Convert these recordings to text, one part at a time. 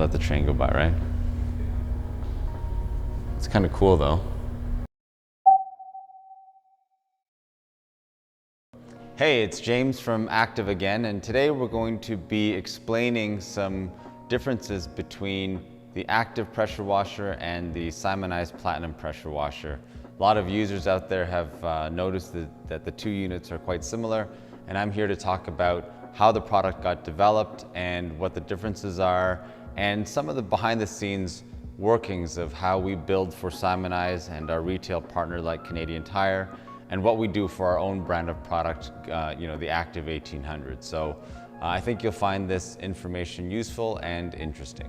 let the train go by, right? It's kind of cool though. Hey, it's James from Active again, and today we're going to be explaining some differences between the Active pressure washer and the Simoniz Platinum pressure washer. A lot of users out there have noticed that the two units are quite similar, and I'm here to talk about how the product got developed and what the differences are, and some of the behind the scenes workings of how we build for Simoniz and our retail partner like Canadian Tire, and what we do for our own brand of product, the Active 1800. So I think you'll find this information useful and interesting.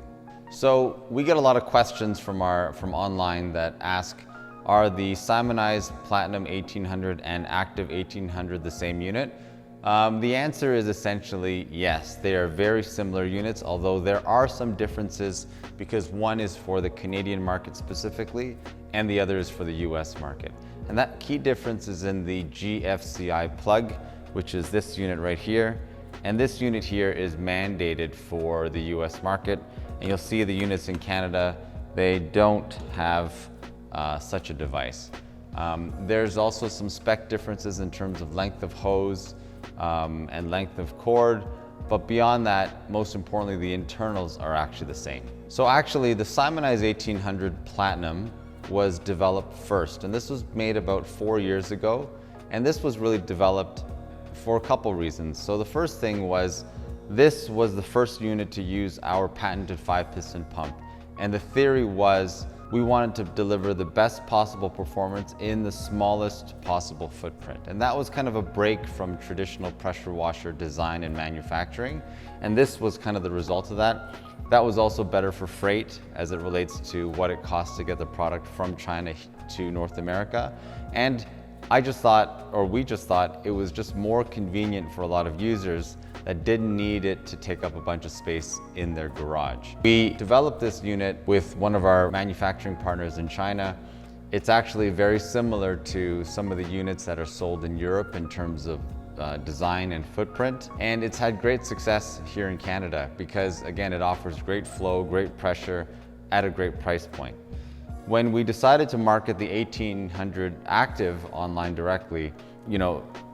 So we get a lot of questions from online that ask, are the Simoniz Platinum 1800 and Active 1800 the same unit? The answer is essentially yes. They are very similar units, although there are some differences because one is for the Canadian market specifically and the other is for the US market. And that key difference is in the GFCI plug, which is this unit right here. And this unit here is mandated for the US market. And you'll see the units in Canada, they don't have such a device. There's also some spec differences in terms of length of hose and length of cord. But beyond that, most importantly, the internals are actually the same. So actually the Simoniz 1800 Platinum was developed first, and this was made about 4 years ago, and this was really developed for a couple reasons. So the first thing was, this was the first unit to use our patented 5-piston pump, and the theory was we wanted to deliver the best possible performance in the smallest possible footprint, and that was kind of a break from traditional pressure washer design and manufacturing, and this was kind of the result of that. That was also better for freight as it relates to what it costs to get the product from China to North America. And we just thought it was just more convenient for a lot of users that didn't need it to take up a bunch of space in their garage. We developed this unit with one of our manufacturing partners in China. It's actually very similar to some of the units that are sold in Europe in terms of design and footprint, and it's had great success here in Canada because again it offers great flow, great pressure at a great price point. When we decided to market the 1800 Active online directly,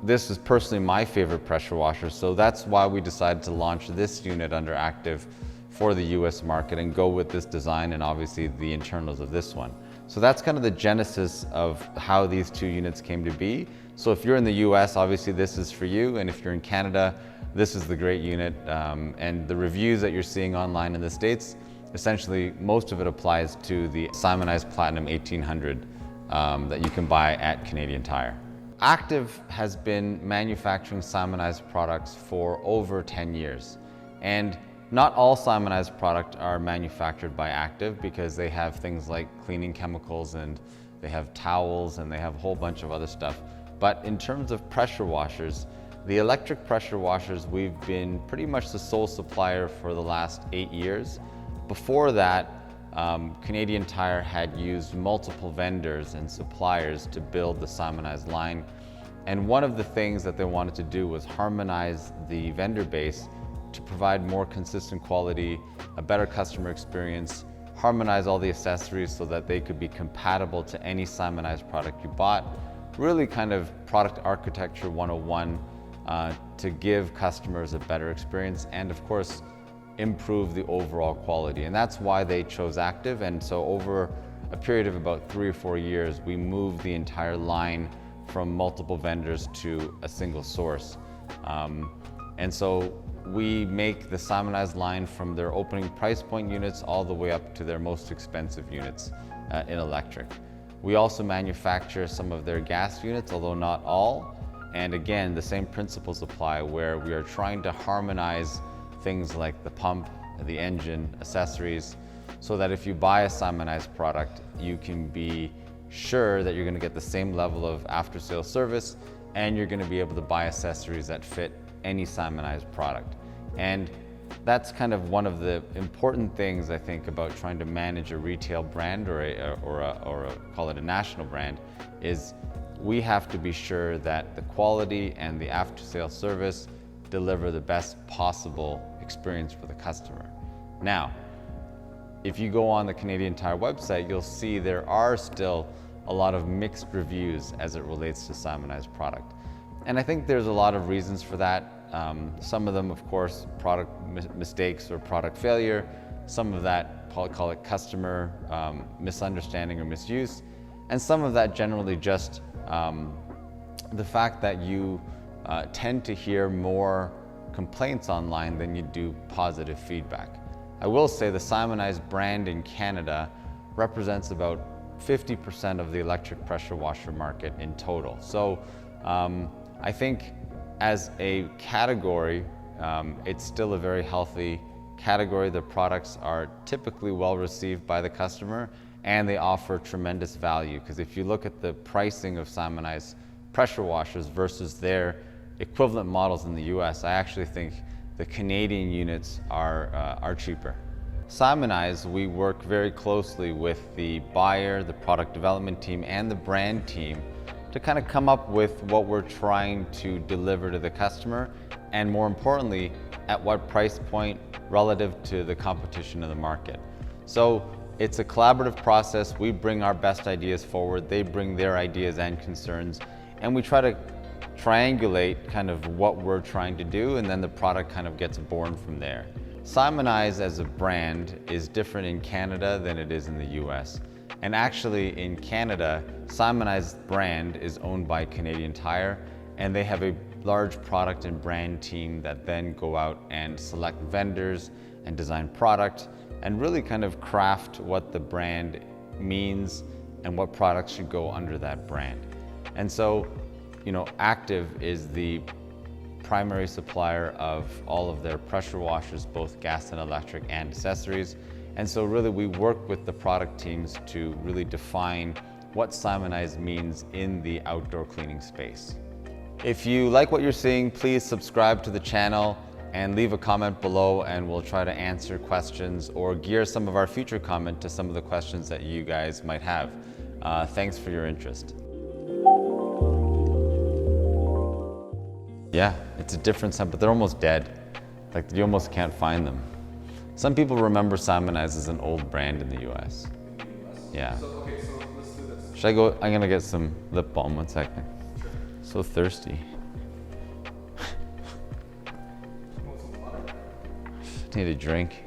this is personally my favorite pressure washer, so that's why we decided to launch this unit under Active for the US market and go with this design and obviously the internals of this one. So that's kind of the genesis of how these two units came to be. So if you're in the US, obviously this is for you, and if you're in Canada, this is the great unit. And the reviews that you're seeing online in the States, essentially most of it applies to the Simoniz Platinum 1800 that you can buy at Canadian Tire. Active has been manufacturing Simoniz products for over 10 years. And not all Simoniz products are manufactured by Active because they have things like cleaning chemicals and they have towels and they have a whole bunch of other stuff. But in terms of pressure washers, the electric pressure washers, we've been pretty much the sole supplier for the last 8 years. Before that, Canadian Tire had used multiple vendors and suppliers to build the Simoniz line. And one of the things that they wanted to do was harmonize the vendor base to provide more consistent quality, a better customer experience, harmonize all the accessories so that they could be compatible to any Simoniz product you bought. Really kind of product architecture 101 to give customers a better experience and of course improve the overall quality. And that's why they chose Active. And so over a period of about 3 or 4 years, we moved the entire line from multiple vendors to a single source. And so we make the Simoniz line from their opening price point units all the way up to their most expensive units in electric. We also manufacture some of their gas units, although not all. And again, the same principles apply where we are trying to harmonize things like the pump, the engine, accessories, so that if you buy a Simoniz product, you can be sure that you're going to get the same level of after-sales service and you're going to be able to buy accessories that fit any Simoniz product. And that's kind of one of the important things I think about trying to manage a retail brand or call it a national brand is we have to be sure that the quality and the after-sales service deliver the best possible experience for the customer. Now, if you go on the Canadian Tire website, you'll see there are still a lot of mixed reviews as it relates to Simonized product. And I think there's a lot of reasons for that. Some of them, of course, product mistakes or product failure. Some of that, call it customer misunderstanding or misuse. And some of that generally just the fact that you tend to hear more complaints online than you do positive feedback. I will say the Simoniz brand in Canada represents about 50% of the electric pressure washer market in total. So I think as a category, it's still a very healthy category. The products are typically well received by the customer and they offer tremendous value, because if you look at the pricing of Simoniz pressure washers versus their equivalent models in the US, I actually think the Canadian units are cheaper. Simoniz, we work very closely with the buyer, the product development team, and the brand team to kind of come up with what we're trying to deliver to the customer, and more importantly, at what price point relative to the competition in the market. So it's a collaborative process. We bring our best ideas forward, they bring their ideas and concerns, and we try to triangulate kind of what we're trying to do, and then the product kind of gets born from there. Simoniz as a brand is different in Canada than it is in the US. And actually in Canada, Simoniz brand is owned by Canadian Tire, and they have a large product and brand team that then go out and select vendors and design product and really kind of craft what the brand means and what products should go under that brand. And so, you know, Active is the primary supplier of all of their pressure washers, both gas and electric, and accessories. And so really we work with the product teams to really define what Simoniz means in the outdoor cleaning space. If you like what you're seeing, please subscribe to the channel and leave a comment below, and we'll try to answer questions or gear some of our future content to some of the questions that you guys might have. Thanks for your interest. Yeah, it's a different scent, but they're almost dead. Like, you almost can't find them. Some people remember Simoniz as an old brand in the US. Yeah. So let's do this. Should I go? I'm gonna get some lip balm, 1 second. Sure. So thirsty. Want some water? Need a drink.